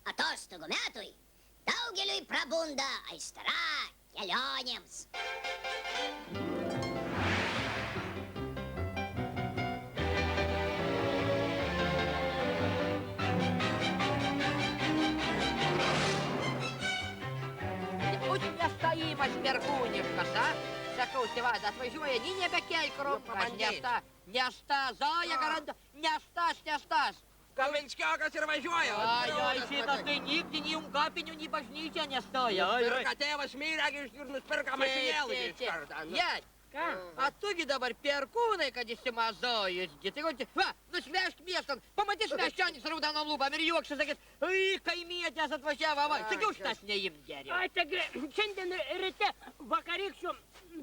atostogų metui daugeliui prabunda aistra kelionėms. Būtų nestojimas perkūniškas, a? Sakau, tėvas, atvažiuoja, ni nebekelk rankas, nes ta Zoja garantuoja, nes tas. Kaminskiakas ir važiuoja. Ai, šitas tai nykti, nei kapinių, nei bažnyčia nestoja. Ir kad tėvas mirė ir nusipirka mašinėlį iš karto. Jei, a tugi dabar perkūnai, kad įsimazojus. Tai va, nusmešk miestan, pamatys meščionis raudonom lūpam ir juoksis, sakys, kaimietės atvažiavo, va, sakiau, šitas neimt geriau. Ai, tai šiandien ryte vakarykščių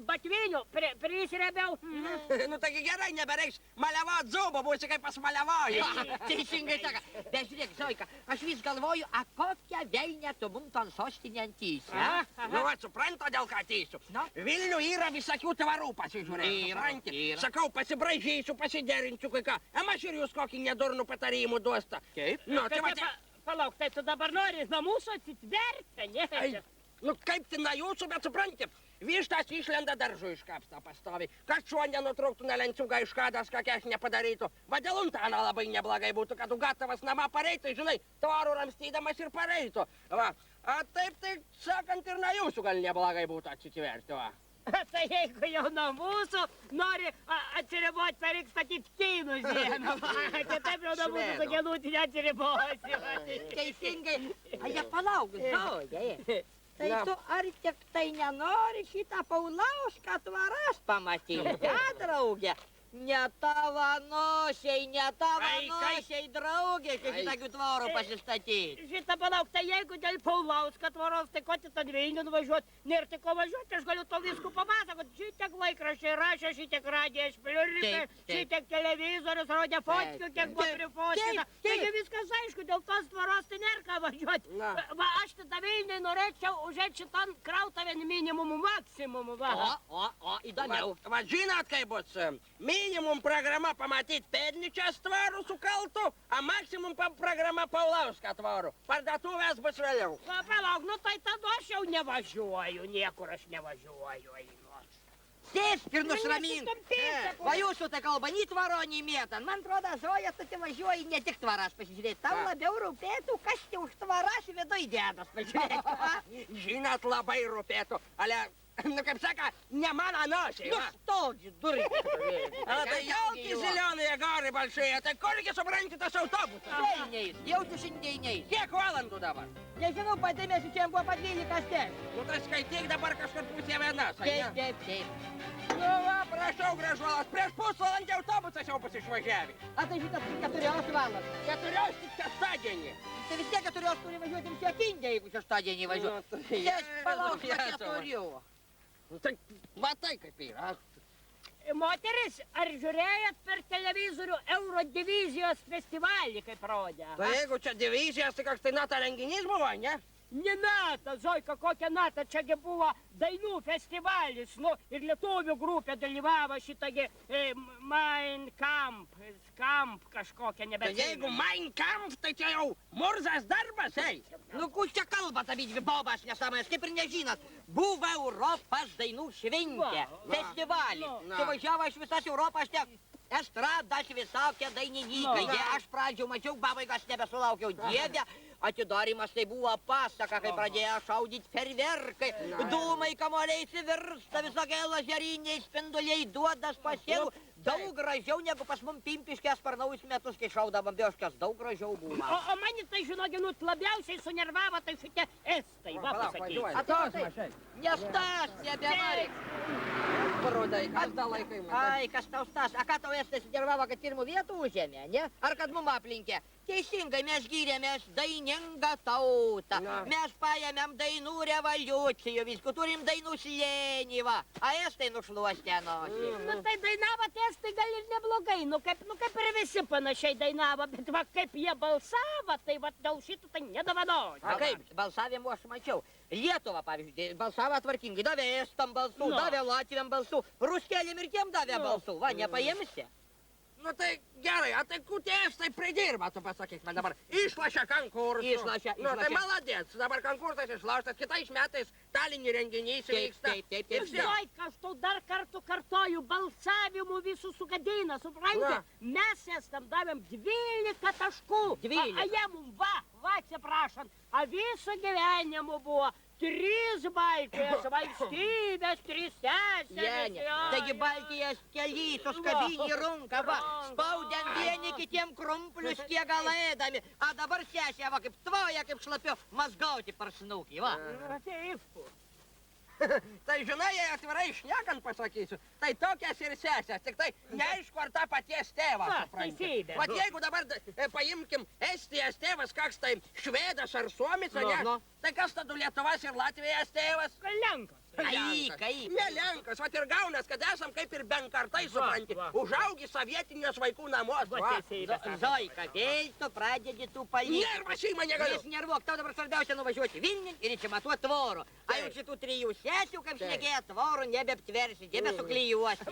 batvinių prisrebiau. Nu, taigi gerai, nebereiks maliavot zubą, būsi kaip pas maliavoju. Teisingai saka. Bet žiūrėk, Zoika, aš vis galvoju, a kokią velnę tu mum ton sostinę antysi, a? Nu, va, supranta, dėl ką ateisiu. Vilnių yra visokių tvarų pasižiūrėti, supranti? Sakau, pasibraižysiu, pasiderinsiu kai ką. Aš ir jūs kokį nedurnų patarimų duosta. Kaip? Nu, tai va, Palauk, tai tu dabar nori nuo mūsų atsitverti, ne? Nu, kaip tai nuo jūsų, bet supranti, vištas išlenda daržu iš kapsto pastoviai. Kad šuo nenutrauktų nelenciuką iš kadas, kokia aš nepadarytų. Vadėl Untana labai neblogai būtų, kad tu gatavas namą pareitų, žinai, tvarų ramstydamas ir pareitų. Va, a taip, tai sakant, ir nuo jūsų gal neblogai būtų atsitverti, va. Tai jeigu jau nuo mūsų nori atsiriboti, tai reikia statyti keinų žemę. Tai taip jau nuo mūsų tokie lūtį neatsiribosi. Teisingai. A, jie palauk, Zoja. Tai tu ar tik tai nenori šitą Paulaušką tvaras pamatyti, a, draugė? Ne tavo nosiai, draugė, kai šitakių tvorų pasistatyti. Šitą palauk, tai jeigu dėl Paulausko tvoros, tai ko tik Vilnių nuvažiuoti, nėra tik ko važiuoti, aš galiu to viskų papasakoti. Šitiek laikraščiai rašė, šitiek radijas pliurika, šitiek televizorius rodė fotkių, kiek buvo prifotkina. Taigi viskas aišku, dėl tos tvoros tai nėra ką važiuoti. Va, aš tada Vilniui norėčiau užėti šitam krautavien minimumų maksimumų. O, įdomiau. Va, žinot, kaip bus? Minimum programa pamatyti Pėdničios tvarų sukaltų, a maksimum programa Paulausko tvarų. Parduotuvės bus vėliau. Va, palauk, nu tai tada aš jau nevažiuoju, niekur aš nevažiuoju. Sėsk ir nusramink. Va jūsų tai kalba, nei tvaro, nei mėtan. Man atrodo, Zoja, tu te važiuoji ne tik tvaras pasižiūrėti. Tau labiau rūpėtų, kas te už tvaras viduj dėdas pažiūrėti. Žinot, labai rūpėtų, ale... Nu, kaip saka, ne mano nosiai, va. Ну что же, дурак? Tai jauki zilionai gari balšėje, tai kurgi supranti tas autobusas? Neis, jaučiu šiandien neis. Kiek valandų dabar? Nežinau, padėmėsiu, čia buvo pa 12 tek. Nu, tai skaityk dabar kažkur pusė vienas, Taip. Nu, va, prašau, gražuolas, prieš pusvalandį autobusas jau pasišvažiavė. A tai šitas 4 valandas. 4 tik šeštadienį. Tai vis tiek 4 turi važiuoti ir sekindė, jeigu šeštadienį važiuoti. Sėsk, palauk, 4. Tai va tai kaip yra. Moteris, ar žiūrėjot per televizorių Eurodivizijos festivalį, kaip rodė? Tai jeigu čia divizijas, tai koks tai NATO renginys buvo, ne? Ne NATO, Zoika, kokia NATO, čiagi buvo dainų festivalis, nu, ir lietuvių grupė dalyvavo šitagi Mein Kampf kažkokia nebeatsimenu. Tai jeigu Mein Kampf, tai čia jau murzas darbas, ei. Nu, kur čia kalbat abidvi bobas nesąmonės, kaip ir nežinot. Buvo Europos dainų šventė, festivalis. Tai važiavo iš visas Europos tiek. Estradas visokie dainininkai. Aš pradžių mačiau, pabaigas nebesulaukiau. Dieve, atidarimas tai buvo pasaka, kai pradėjo šaudyti ferverkai. Dūmai kamuoliai įsivirsta, visokie lazeriniai spinduliai duodas pasienų. Daug gražiau negu pas mum Pimpiškės per naujus metus, kai šaudavom bioškės. Daug gražiau buvo. O mani tai, žinoginut, labiausiai sunervavo tai šitie estai, va pasakyti. Atos mašai. Nes tas nebenori. Parodai, kas tą laikai matai? Ai, kas tau stas? A ką tau estai sunervavo, kad pirmų vietų užėmė, ne? Ar kad mum aplinkė? Teisingai, mes gyrėmės dainingą tautą. Mes paėmėm dainų revoliucijų, visko turim dainų slėnį, va. A estai nušluostė nosį. Nu tai dainavo estai gal ir neblogai, nu kaip ir visi panašiai dainavo, bet va kaip jie balsavo, tai va dėl šito tai nedovanoju. A kaip, balsavimų aš mačiau. Lietuva, pavyzdžiui, balsavo tvarkingai, davė estam balsų, davė latviam balsų, ruskeliam ir tiem davė balsų, va, nepaėmsi. Nu tai gerai, o tai kutės tai pridirba, tu pasakyk man dabar. Išlašia konkursų. Išlošia, Nu tai išlošia. maladėts, dabar konkursas išlaužtas, kitais metais Talinį renginys vyksta. taip. Ir vėl. Oi, aš tau dar kartą kartoju, balsavimų visų sugadina, suprantate? Va. Mes esam davėm 12 taškų. 12. A jie mum va, atsiprašant, a viso gyvenimo buvo 3 Baltijos valstybės, 3 Jenė, seserys. taigi Baltijos keliai, suskabinį runką, va, spaudėm vieni kitiem krumplius kiek galėdami, a dabar sesė, va, kaip tvoja, kaip šlapio, mazgauti per snukį, va. Taip. Tai žinai, jei atvirai šnekant pasakysiu, tai tokias ir sesės, tik tai neaišku, ar tą paties tėvą, Va, supranti. teisybė. Vat jeigu dabar paimkim Estijos tėvas, koks tai švedas ar suomis, Nu, ne? nu. Tai kas tada Lietuvos ir Latvijos tėvas? Lenkas. Kaip. Ne Lenkas, vat ir gaunas, kad esam kaip ir benkartai, supranti, va. užaugi sovietinios vaikų namuos. Va, Va. teisybė. Zoika, vėl tu pradedi tų palygų. Nervas šeima negaliu. Jis nervuok, tau dabar svarbiausia nuvažiuoti Vilnių ir įsimatuoti tvorų. A jau šitų 3 sesių, kaip Taip. šnekėjo, tvorų nebeaptversi, nebesuklijuosi.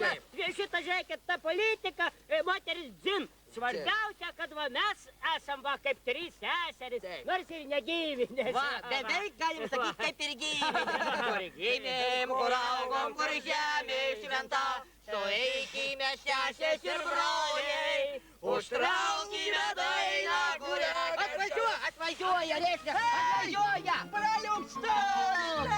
Šitą žiūrėkit, ta politika, moteris dzin. Svarbiausia, kad va, mes esam va, kaip 3 seserys, Taip. nors ir negyvinės. Va, beveik galim sakyti, kaip ir gyvybė. Kur gimėm, kur augom, kur žemė šventa, sueikime sesės ir broliai, užtraukime dainą, kurią... Atvažiuoja, reiškia, atvažiuoja! Paliuk, stop!